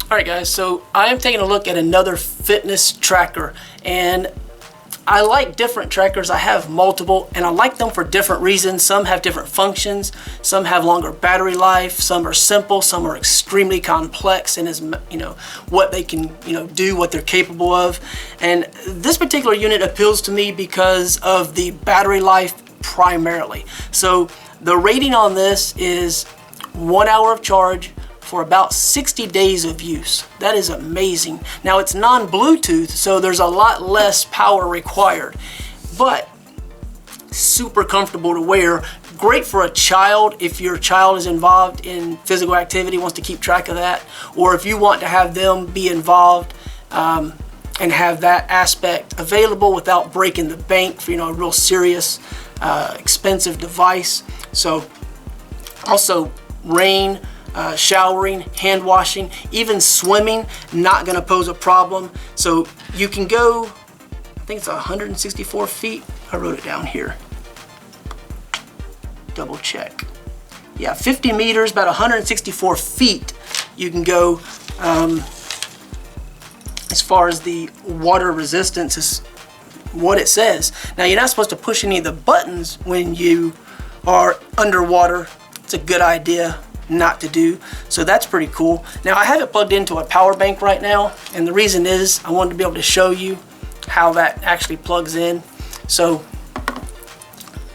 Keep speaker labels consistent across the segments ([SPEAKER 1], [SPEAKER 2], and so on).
[SPEAKER 1] Alright guys, so I am taking a look at another fitness tracker, and I like different trackers. I have multiple and I like them for different reasons. Some have different functions, some have longer battery life, some are simple, some are extremely complex and what they can do, what they're capable of. And this particular unit appeals to me because of the battery life primarily. So the rating on this is 1 hour of charge for about 60 days of use. That is amazing. Now it's non-Bluetooth, so there's a lot less power required, but super comfortable to wear. Great for a child if your child is involved in physical activity, wants to keep track of that, or if you want to have them be involved and have that aspect available without breaking the bank for a real serious, expensive device. So also rain, showering, hand washing, even swimming, not going to pose a problem. So you can go, I think it's 164 feet. I wrote it down here. Double check. Yeah, 50 meters, about 164 feet. You can go as far as the water resistance is what it says. Now you're not supposed to push any of the buttons when you are underwater. It's a good idea not to do, so that's pretty cool. Now I have it plugged into a power bank right now, and the reason is I wanted to be able to show you how that actually plugs in. So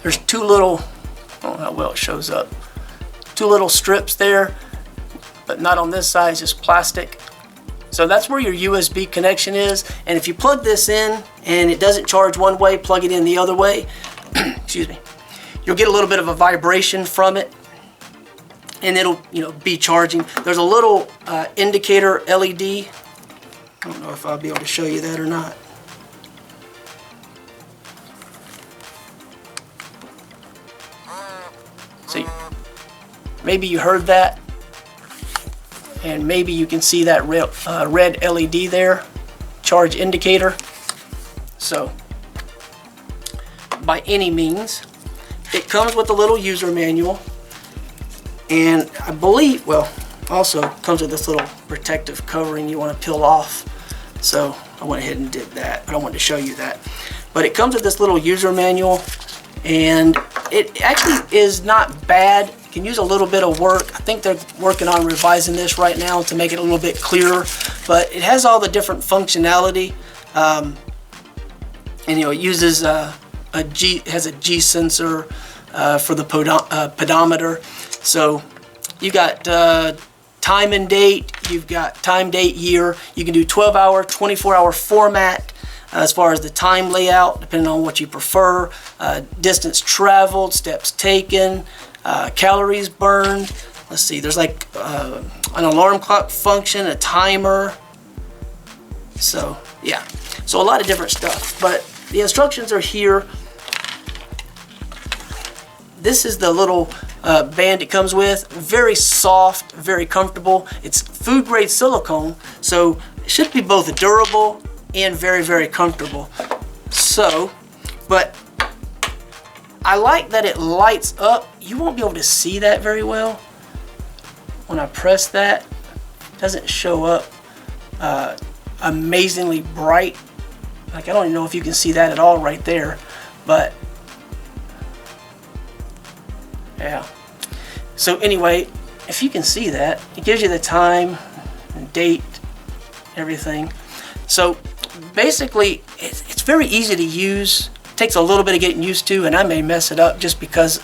[SPEAKER 1] there's two little, I don't know how well it shows up, two little strips there, but not on this side, it's just plastic. So that's where your USB connection is, and if you plug this in and it doesn't charge one way, plug it in the other way, excuse me, you'll get a little bit of a vibration from it, and it'll be charging. There's a little indicator LED. I don't know if I'll be able to show you that or not. See, maybe you heard that, and maybe you can see that red LED there, charge indicator. So by any means, it comes with a little user manual. And I believe, well, also comes with this little protective covering you want to peel off. So I went ahead and did that, but I wanted to show you that. But it comes with this little user manual, and it actually is not bad. You can use a little bit of work. I think they're working on revising this right now to make it a little bit clearer, but it has all the different functionality. And it uses has a G sensor for the pedometer. So you've got time and date, you've got time, date, year. You can do 12-hour, 24-hour format as far as the time layout, depending on what you prefer. Distance traveled, steps taken, calories burned. Let's see, there's like an alarm clock function, a timer. So yeah, so a lot of different stuff. But the instructions are here. This is the little band it comes with. Very soft, very comfortable. It's food grade silicone, so it should be both durable and very, very comfortable. So, but I like that it lights up. You won't be able to see that very well. When I press that, it doesn't show up amazingly bright. Like, I don't even know if you can see that at all right there, but yeah. So anyway, if you can see that, it gives you the time and date, everything. So basically, it's very easy to use. It takes a little bit of getting used to, and I may mess it up just because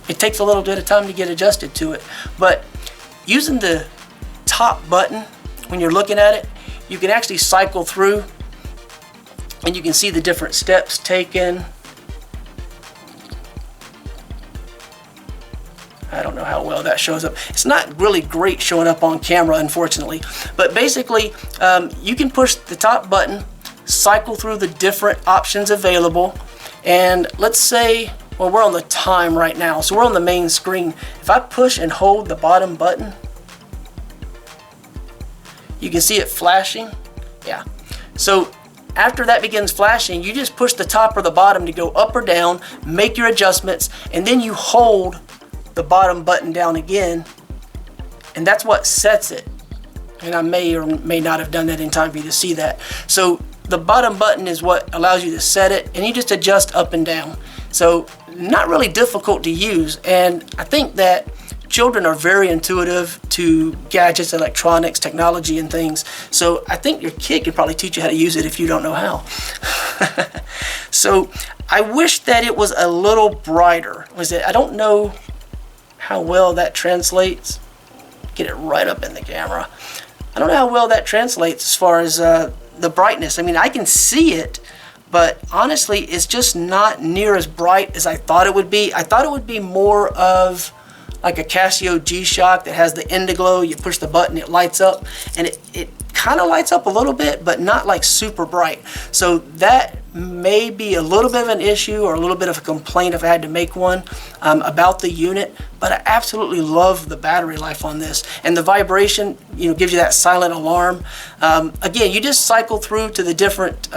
[SPEAKER 1] it takes a little bit of time to get adjusted to it. But using the top button, when you're looking at it, you can actually cycle through, and you can see the different steps taken. I don't know how well that shows up. It's not really great showing up on camera, unfortunately. But basically, you can push the top button, cycle through the different options available, and let's say, well, we're on the time right now, so we're on the main screen. If I push and hold the bottom button, you can see it flashing. Yeah. So after that begins flashing, you just push the top or the bottom to go up or down, make your adjustments, and then you hold the bottom button down again, and that's what sets it. and I may or may not have done that in time for you to see that. So the bottom button is what allows you to set it, and you just adjust up and down. So not really difficult to use, and I think that children are very intuitive to gadgets, electronics, technology, and things. So I think your kid could probably teach you how to use it if you don't know how. So I wish that it was a little brighter. I don't know how well that translates. Get it right up in the camera. I don't know how well that translates as far as the brightness. I mean, I can see it, but honestly, it's just not near as bright as I thought it would be. I thought it would be more of like a Casio G-Shock that has the Indiglow. You push the button, it lights up, and it kind of lights up a little bit, but not like super bright. So that may be a little bit of an issue or a little bit of a complaint if I had to make one about the unit. But I absolutely love the battery life on this, and the vibration, gives you that silent alarm. Again, you just cycle through to the different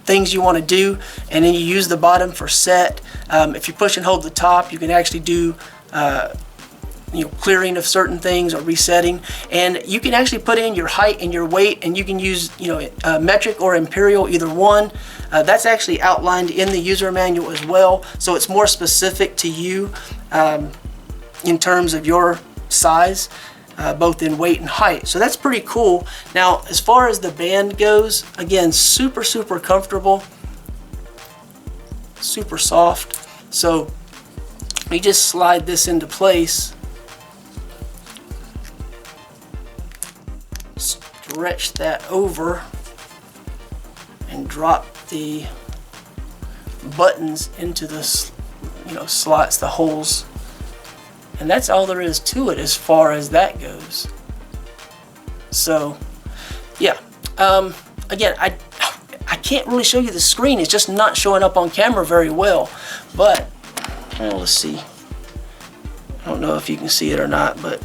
[SPEAKER 1] things you want to do, and then you use the bottom for set. If you push and hold the top, you can actually do clearing of certain things or resetting, and you can actually put in your height and your weight, and you can use metric or imperial, either one. That's actually outlined in the user manual as well, so it's more specific to you in terms of your size, both in weight and height. So that's pretty cool. Now, as far as the band goes, again, super comfortable, super soft. So we just slide this into place, stretch that over, and drop the buttons into the slots, the holes, and that's all there is to it as far as that goes. So yeah, again, I can't really show you the screen. It's just not showing up on camera very well, but let's see. I don't know if you can see it or not, but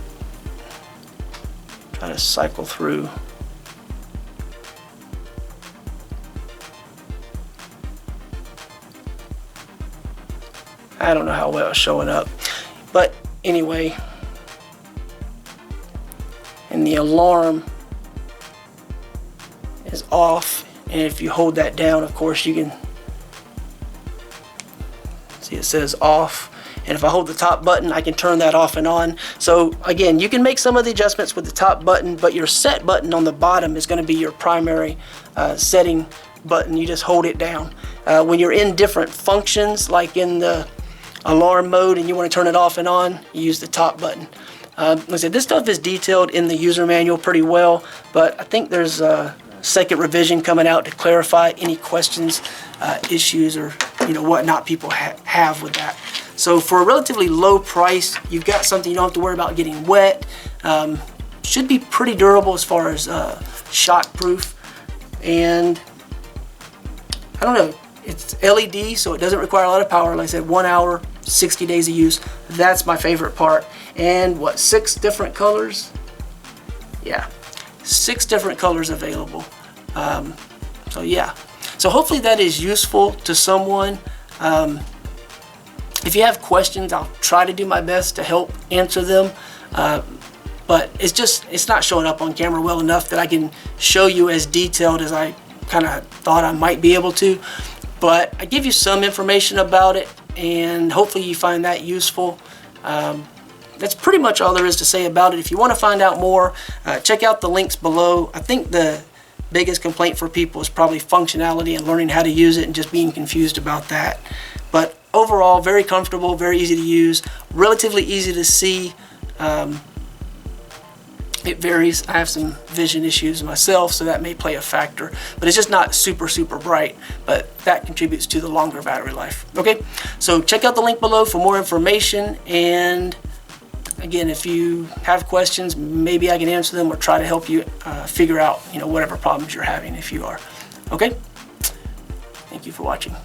[SPEAKER 1] try to cycle through. I don't know how well it's showing up, but anyway, and the alarm is off, and if you hold that down, of course, you can see it says off, and if I hold the top button, I can turn that off and on. So again, you can make some of the adjustments with the top button, but your set button on the bottom is going to be your primary setting button. You just hold it down. When you're in different functions, like in the alarm mode, and you want to turn it off and on, you use the top button. Like I said, this stuff is detailed in the user manual pretty well, but I think there's a second revision coming out to clarify any questions, issues, or whatnot people have with that. So for a relatively low price, you've got something you don't have to worry about getting wet. Should be pretty durable as far as shock proof, and I don't know, it's LED, so it doesn't require a lot of power. Like I said, 1 hour, 60 days of use. That's my favorite part. And what, 6 different colors? Yeah, 6 different colors available. So yeah, so hopefully that is useful to someone. If you have questions, I'll try to do my best to help answer them. But it's not showing up on camera well enough that I can show you as detailed as I kind of thought I might be able to. But I give you some information about it, and hopefully you find that useful. That's pretty much all there is to say about it. If you want to find out more, check out the links below. I think the biggest complaint for people is probably functionality and learning how to use it and just being confused about that. But overall, very comfortable, very easy to use, relatively easy to see. It varies. I have some vision issues myself, so that may play a factor, but it's just not super bright, but that contributes to the longer battery life. Okay, so check out the link below for more information, and again, if you have questions, maybe I can answer them or try to help you figure out whatever problems you're having if you are. Okay, thank you for watching.